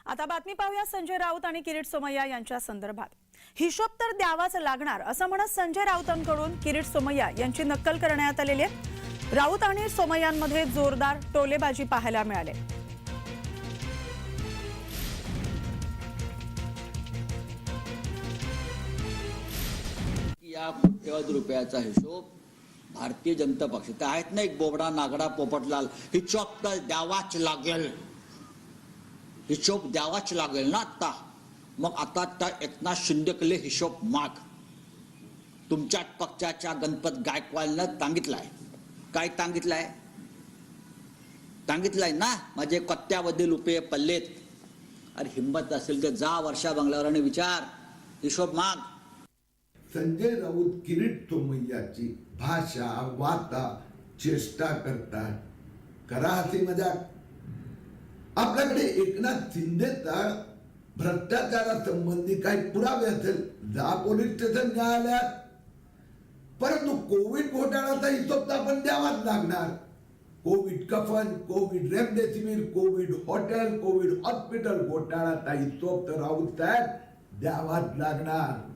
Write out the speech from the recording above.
आता बातमी पाहूया संजय राऊत आणि किरीट सोमय्या यांच्या संदर्भात। हिशोब तर द्यावाच लागणार असं म्हणत संजय राऊतांकडून किरीट सोमय्या यांची नक्कल करण्यात आलेली आहे। राऊत आणि सोमय्यांमध्ये जोरदार टोलेबाजी पाहायला मिळाली। या कोट्यवधी रुपयाचा हिशोब भारतीय जनता पक्ष ते आहेत ना, एक बोबडा नागडा पोपटलाल, हिशोब तर द्यावाच लागेल, हिशोब द्यावाच लागेल ना। आता त्या एकनाथ शिंदेकडे हिशोब माग। तुमच्या पक्षाच्या गणपत गायकवाडनं सांगितलंय, काय सांगितलंय ना, माझे कोट्यवधी रुपये पडलेत। अरे हिम्मत असेल तर जा वर्षा बंगल्यावर आणि विचार, हिशोब माग। संजय राऊत किरीट सोमय्याची भाषा वाता चेष्टा करतात। करा हसी मजाक। आपल्याकडे एकनाथ शिंदेचा भ्रष्टाचारासंबंधी काही पुरावे असेल जा पोलीस स्टेशन न्यायालयात, परंतु कोविड घोटाळ्याचा हिशोब आपण द्यावाच लागणार। कोविड कफन, Covid remdesivir, Covid hotel, Covid hospital घोटाळ्याचा हिशोब तर राऊत साहेब द्यावाच लागणार।